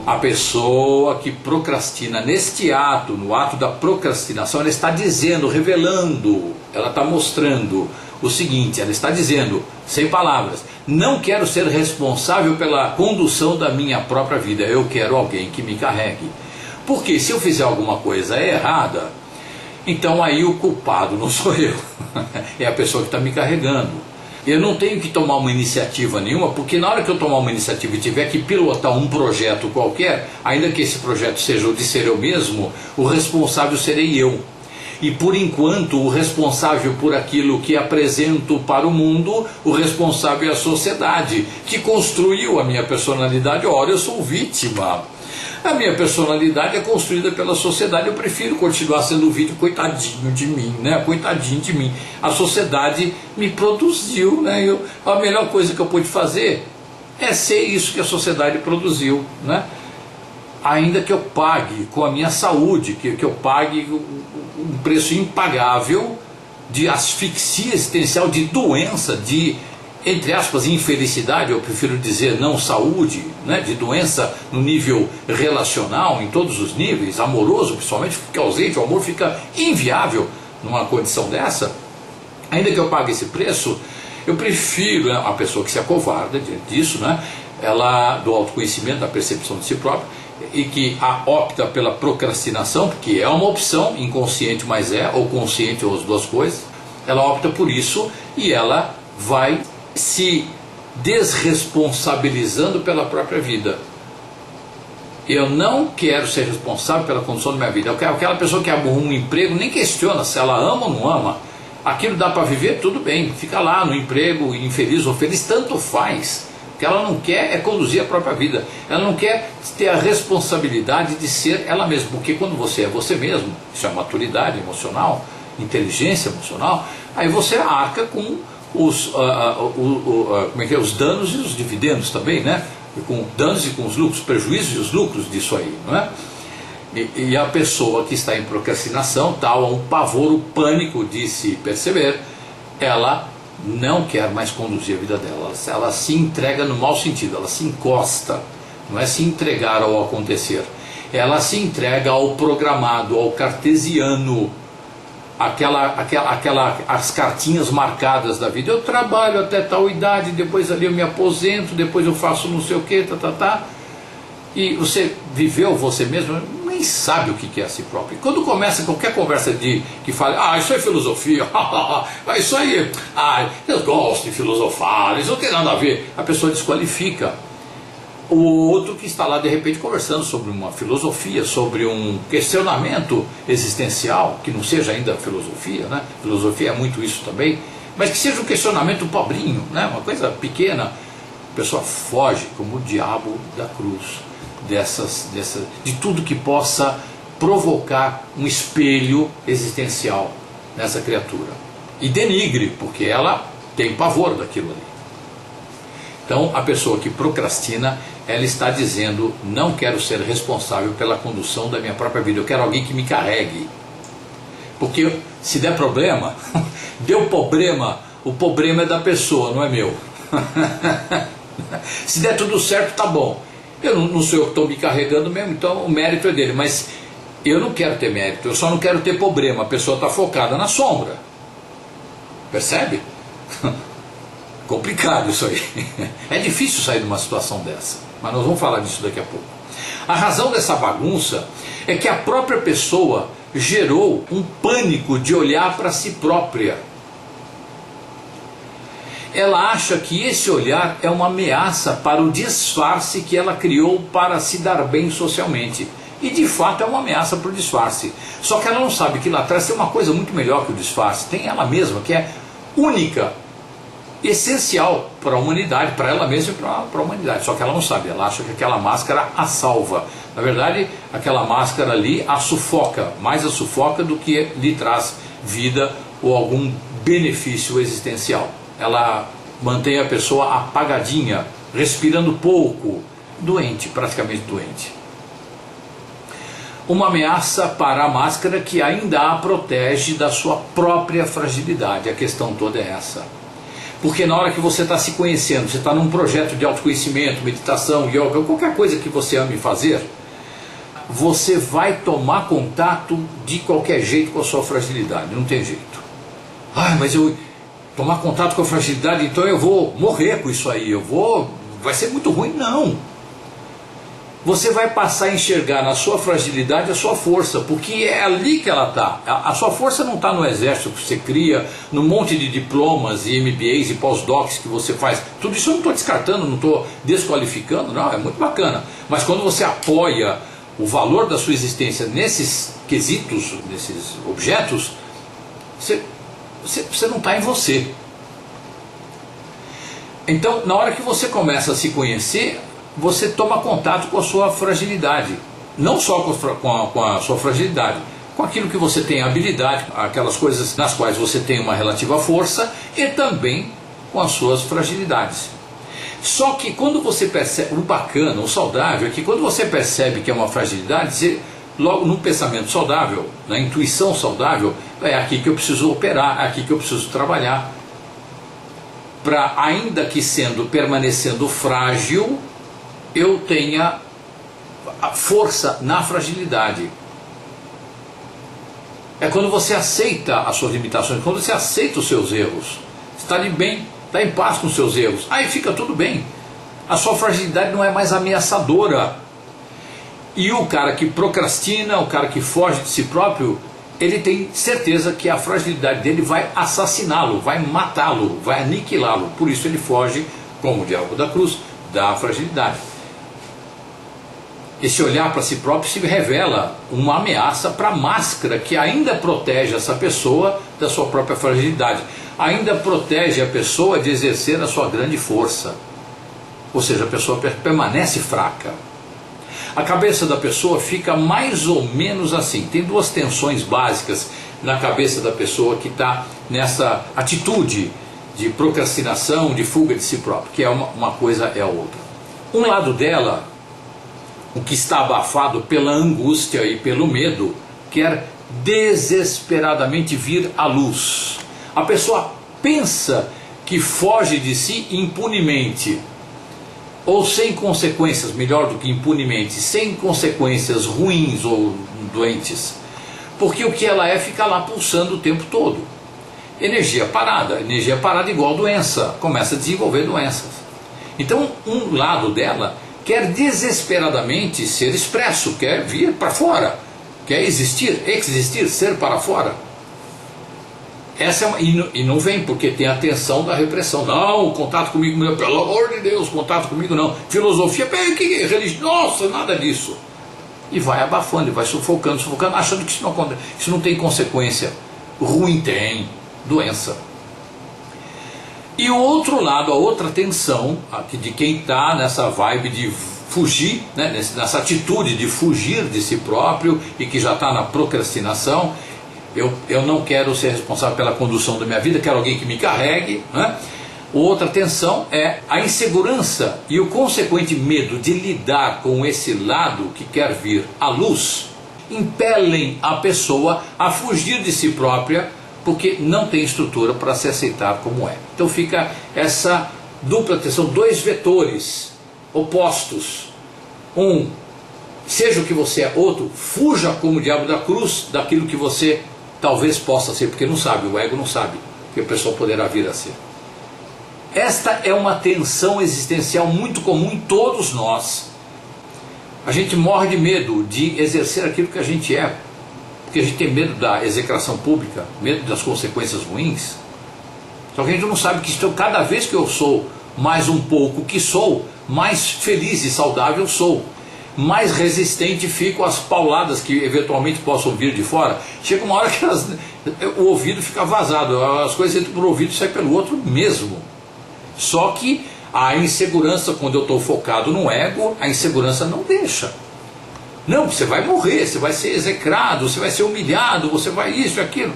A pessoa que procrastina neste ato, no ato da procrastinação, ela está dizendo, revelando, ela está mostrando o seguinte, ela está dizendo, sem palavras, não quero ser responsável pela condução da minha própria vida, eu quero alguém que me carregue. Porque se eu fizer alguma coisa errada, então aí o culpado não sou eu, é a pessoa que está me carregando. Eu não tenho que tomar uma iniciativa nenhuma, porque na hora que eu tomar uma iniciativa e tiver que pilotar um projeto qualquer, ainda que esse projeto seja o de ser eu mesmo, o responsável serei eu. E por enquanto o responsável por aquilo que apresento para o mundo, o responsável é a sociedade, que construiu a minha personalidade. Ora, eu sou vítima. A minha personalidade é construída pela sociedade, eu prefiro continuar sendo vítima, coitadinho de mim, né? Coitadinho de mim. A sociedade me produziu, né? A melhor coisa que eu pude fazer é ser isso que a sociedade produziu, né? Ainda que eu pague com a minha saúde, que eu pague um preço impagável de asfixia existencial, de doença, de, entre aspas, infelicidade, eu prefiro dizer não saúde, né, de doença no nível relacional, em todos os níveis, amoroso principalmente, fica ausente, o amor fica inviável numa condição dessa. Ainda que eu pague esse preço, eu prefiro, né, a pessoa que se acovarda disso, né, ela, do autoconhecimento, da percepção de si própria, e que opta pela procrastinação, porque é uma opção, inconsciente mas ou consciente, ou as duas coisas, ela opta por isso e ela vai se desresponsabilizando pela própria vida. Eu não quero ser responsável pela condição da minha vida. Eu quero aquela pessoa que arruma um emprego, nem questiona se ela ama ou não ama. Aquilo dá para viver, tudo bem, fica lá no emprego, infeliz ou feliz, tanto faz. O que ela não quer é conduzir a própria vida. Ela não quer ter a responsabilidade de ser ela mesma, porque quando você é você mesmo, isso é maturidade emocional, inteligência emocional, aí você arca com os danos e os dividendos também, né? Com danos e com os lucros, prejuízos e os lucros disso aí, não é? E a pessoa que está em procrastinação, tal, um pavor, o pânico de se perceber, ela não quer mais conduzir a vida dela, ela se entrega no mau sentido, ela se encosta, não é se entregar ao acontecer, ela se entrega ao programado, ao cartesiano, as cartinhas marcadas da vida. Eu trabalho até tal idade, depois ali eu me aposento, depois eu faço não sei o que, e você viveu você mesmo, nem sabe o que é a si próprio. E quando começa qualquer conversa que fala, isso é filosofia, isso aí, eu gosto de filosofar, isso não tem nada a ver, a pessoa desqualifica o outro que está lá de repente conversando sobre uma filosofia, sobre um questionamento existencial, que não seja ainda filosofia, né? Filosofia é muito isso também, mas que seja um questionamento pobrinho, né? Uma coisa pequena. A pessoa foge como o diabo da cruz de tudo que possa provocar um espelho existencial nessa criatura, e denigre, porque ela tem pavor daquilo ali. Então a pessoa que procrastina, ela está dizendo, não quero ser responsável pela condução da minha própria vida, eu quero alguém que me carregue, porque se der problema, deu problema, o problema é da pessoa, não é meu. Se der tudo certo, tá bom, eu não sou eu que estou me carregando mesmo, então o mérito é dele, mas eu não quero ter mérito, eu só não quero ter problema, a pessoa está focada na sombra, percebe? Complicado isso aí. É difícil sair de uma situação dessa, mas nós vamos falar disso daqui a pouco. A razão dessa bagunça é que a própria pessoa gerou um pânico de olhar para si própria. Ela acha que esse olhar é uma ameaça para o disfarce que ela criou para se dar bem socialmente. E de fato é uma ameaça para o disfarce. Só que ela não sabe que lá atrás tem uma coisa muito melhor que o disfarce. Tem ela mesma, que é única, essencial para a humanidade, para ela mesma e para a humanidade. Só que ela não sabe, ela acha que aquela máscara a salva. Na verdade, aquela máscara ali a sufoca, mais a sufoca do que lhe traz vida ou algum benefício existencial. Ela mantém a pessoa apagadinha, respirando pouco, doente, praticamente doente. Uma ameaça para a máscara que ainda a protege da sua própria fragilidade. A questão toda é essa. Porque na hora que você está se conhecendo, você está num projeto de autoconhecimento, meditação, yoga, qualquer coisa que você ame fazer, você vai tomar contato de qualquer jeito com a sua fragilidade, não tem jeito. Ah, mas eu tomar contato com a fragilidade, então eu vou morrer com isso aí, vai ser muito ruim. Não. Você vai passar a enxergar na sua fragilidade a sua força, porque é ali que ela está. A sua força não está no exército que você cria, no monte de diplomas e MBAs e pós-docs que você faz. Tudo isso eu não estou descartando, não estou desqualificando, não, é muito bacana. Mas quando você apoia o valor da sua existência nesses quesitos, nesses objetos, você não está em você. Então, na hora que você começa a se conhecer, você toma contato com a sua fragilidade. Não só com a sua fragilidade, com aquilo que você tem habilidade, aquelas coisas nas quais você tem uma relativa força, e também com as suas fragilidades. Só que quando você percebe, o bacana, o saudável, é que quando você percebe que é uma fragilidade, você, logo num pensamento saudável, na intuição saudável, é aqui que eu preciso operar, é aqui que eu preciso trabalhar, para, ainda que permanecendo frágil, eu tenha a força na fragilidade. É quando você aceita as suas limitações, quando você aceita os seus erros, está de bem, está em paz com os seus erros, aí fica tudo bem. A sua fragilidade não é mais ameaçadora. E o cara que procrastina, o cara que foge de si próprio, ele tem certeza que a fragilidade dele vai assassiná-lo, vai matá-lo, vai aniquilá-lo. Por isso ele foge, como o diabo da cruz, da fragilidade. Esse olhar para si próprio se revela uma ameaça para a máscara que ainda protege essa pessoa da sua própria fragilidade, ainda protege a pessoa de exercer a sua grande força. Ou seja, a pessoa permanece fraca. A cabeça da pessoa fica mais ou menos assim. Tem duas tensões básicas na cabeça da pessoa que está nessa atitude de procrastinação, de fuga de si próprio, que é uma coisa é a outra. Um lado dela, o que está abafado pela angústia e pelo medo, quer desesperadamente vir à luz. A pessoa pensa que foge de si impunemente, ou sem consequências, melhor do que impunemente, sem consequências ruins ou doentes, porque o que ela é fica lá pulsando o tempo todo. Energia parada igual doença, começa a desenvolver doenças. Então um lado dela quer desesperadamente ser expresso, quer vir para fora, quer existir, ser para fora. Essa é e não vem porque tem a tensão da repressão. Não, contato comigo não, pelo amor de Deus, contato comigo não. Filosofia, que religião, nossa, nada disso. E vai abafando, e vai sufocando, achando que isso não tem consequência. Ruim tem, doença. E o outro lado, a outra tensão, de quem está nessa vibe de fugir, né, nessa atitude de fugir de si próprio e que já está na procrastinação. Eu não quero ser responsável pela condução da minha vida, quero alguém que me carregue, né? Outra tensão é a insegurança e o consequente medo de lidar com esse lado que quer vir à luz, impelem a pessoa a fugir de si própria, porque não tem estrutura para se aceitar como é. Então fica essa dupla tensão, dois vetores opostos. Um, seja o que você é; outro, fuja como o diabo da cruz daquilo que você talvez possa ser, porque não sabe, o ego não sabe que a pessoa poderá vir a ser. Esta é uma tensão existencial muito comum em todos nós. A gente morre de medo de exercer aquilo que a gente é, porque a gente tem medo da execração pública, medo das consequências ruins. Só que a gente não sabe que cada vez que eu sou mais um pouco que sou, mais feliz e saudável sou, mais resistente fico às pauladas que eventualmente possam vir de fora. Chega uma hora que o ouvido fica vazado, as coisas entram por um ouvido e saem pelo outro mesmo. Só que a insegurança, quando eu estou focado no ego, a insegurança não deixa. Não, você vai morrer, você vai ser execrado, você vai ser humilhado, você vai isso e aquilo.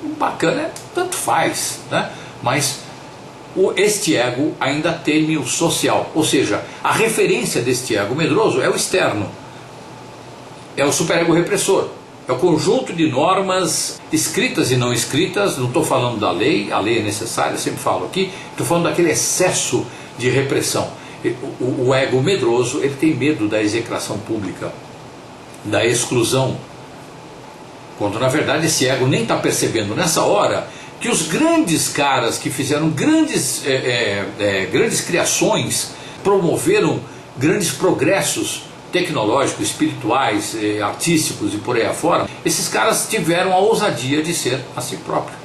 O bacana é, tanto faz, né? Mas este ego ainda teme o social, ou seja, a referência deste ego medroso é o externo, é o superego repressor. É o conjunto de normas escritas e não escritas. Não estou falando da lei, a lei é necessária, sempre falo aqui. Estou falando daquele excesso de repressão. O ego medroso, ele tem medo da execração pública, da exclusão, quando na verdade esse ego nem está percebendo nessa hora que os grandes caras que fizeram grandes criações, promoveram grandes progressos tecnológicos, espirituais, artísticos e por aí afora, esses caras tiveram a ousadia de ser a si próprios.